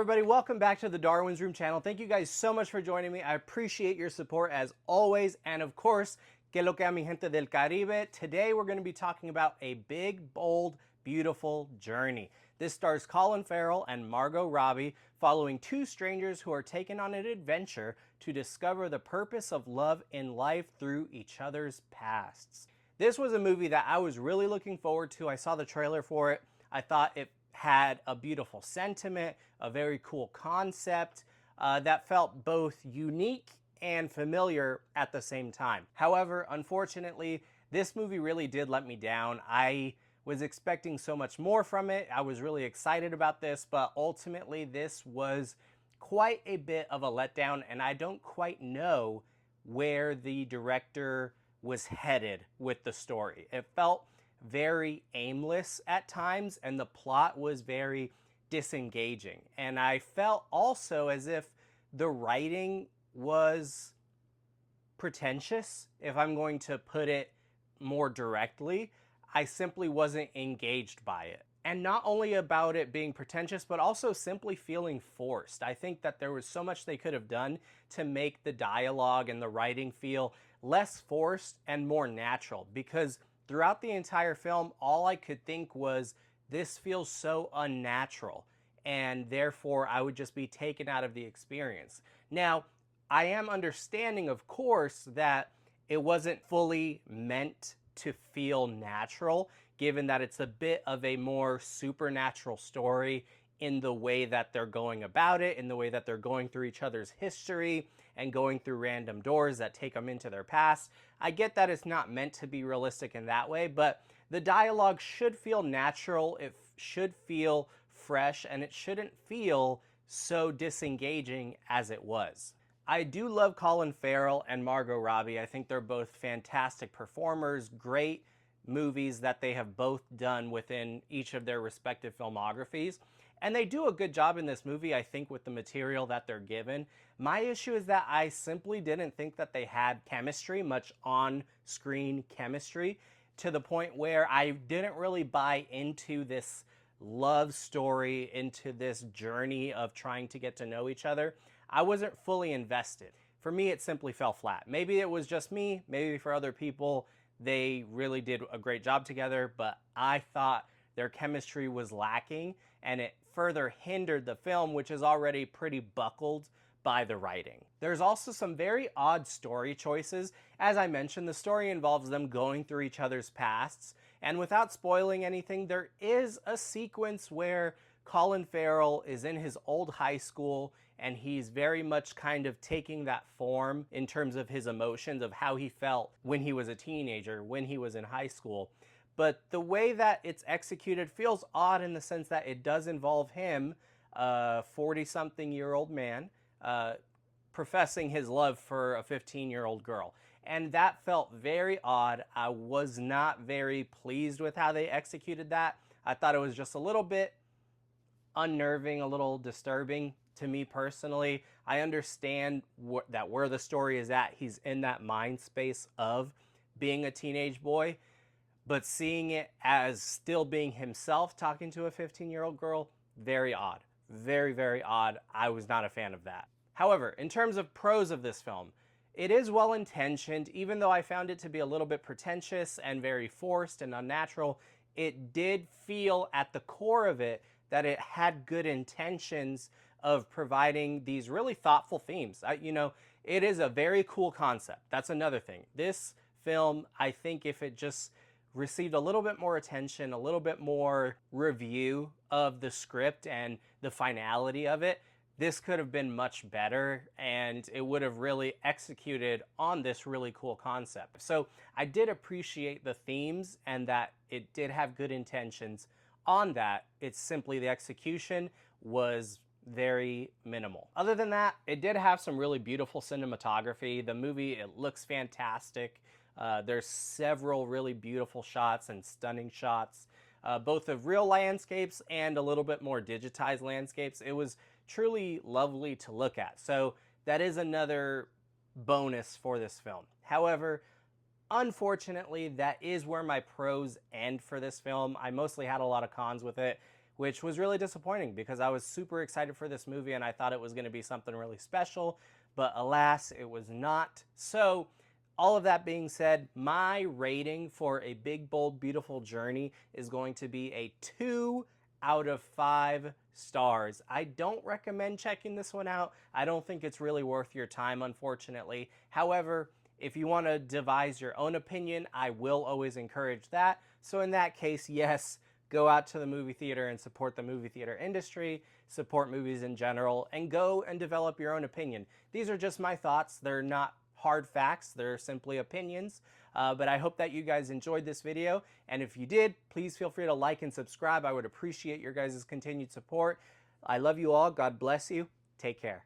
everybody, welcome back to the Darwin's Room channel. Thank you guys so much for joining me. I appreciate your support as always. And of course, que lo que a mi gente del Caribe. Today we're going to be talking about a big, bold, beautiful journey. This stars Colin Farrell and Margot Robbie following two strangers who are taken on an adventure to discover the purpose of love in life through each other's pasts. This was a movie that I was really looking forward to. I saw the trailer for it. I thought it had a beautiful sentiment, a very cool concept that felt both unique and familiar at the same time. However, unfortunately, this movie really did let me down. I was expecting so much more from it. I was really excited about this, but ultimately this was quite a bit of a letdown, and I don't quite know where the director was headed with the story. It felt very aimless at times, and the plot was very disengaging. And I felt also as if the writing was pretentious, if I'm going to put it more directly. I simply wasn't engaged by it. And not only about it being pretentious, but also simply feeling forced. I think that there was so much they could have done to make the dialogue and the writing feel less forced and more natural, because throughout the entire film, all I could think was, this feels so unnatural, and therefore I would just be taken out of the experience. Now, I am understanding, of course, that it wasn't fully meant to feel natural, given that it's a bit of a more supernatural story in the way that they're going about it, in the way that they're going through each other's history and going through random doors that take them into their past. I get that it's not meant to be realistic in that way, but the dialogue should feel natural, it should feel fresh, and it shouldn't feel so disengaging as it was. I do love Colin Farrell and Margot Robbie. I think they're both fantastic performers, great movies that they have both done within each of their respective filmographies. And they do a good job in this movie, I think, with the material that they're given. My issue is that I simply didn't think that they had chemistry, much on-screen chemistry, to the point where I didn't really buy into this love story, into this journey of trying to get to know each other. I wasn't fully invested. For me, it simply fell flat. Maybe it was just me, maybe for other people, they really did a great job together, but I thought their chemistry was lacking, and it further hindered the film, which is already pretty buckled by the writing. There's also some very odd story choices. As I mentioned, the story involves them going through each other's pasts, and without spoiling anything, there is a sequence where Colin Farrell is in his old high school, and he's very much kind of taking that form in terms of his emotions of how he felt when he was a teenager, when he was in high school. But the way that it's executed feels odd in the sense that it does involve him, a 40-something-year-old man, professing his love for a 15-year-old girl. And that felt very odd. I was not very pleased with how they executed that. I thought it was just a little bit unnerving, a little disturbing to me personally. I understand that where the story is at, he's in that mind space of being a teenage boy, but seeing it as still being himself talking to a 15-year-old girl, very odd. Very, very odd. I was not a fan of that. However, in terms of pros of this film, it is well-intentioned. Even though I found it to be a little bit pretentious and very forced and unnatural, it did feel at the core of it that it had good intentions of providing these really thoughtful themes. It is a very cool concept. That's another thing. This film, I think if it just received a little bit more attention, a little bit more review of the script and the finality of it, this could have been much better, and it would have really executed on this really cool concept. So I did appreciate the themes and that it did have good intentions on that. It's simply the execution was very minimal. Other than that, it did have some really beautiful cinematography. The movie, it looks fantastic. There's several really beautiful shots and stunning shots, both of real landscapes and a little bit more digitized landscapes. It was truly lovely to look at. So that is another bonus for this film. However, unfortunately, that is where my pros end for this film. I mostly had a lot of cons with it. which was really disappointing because I was super excited for this movie and I thought it was going to be something really special, but alas, it was not. So, all of that being said, my rating for A Big, Bold, Beautiful Journey is going to be a 2 out of 5 stars. I don't recommend checking this one out. I don't think it's really worth your time, unfortunately. However, if you want to devise your own opinion, I will always encourage that. So in that case, yes, go out to the movie theater and support the movie theater industry, support movies in general, and go and develop your own opinion. These are just my thoughts. They're not hard facts, they're simply opinions. But I hope that you guys enjoyed this video, and if you did, please feel free to like and subscribe. I would appreciate your guys' continued support. I love you all. God bless you. Take care.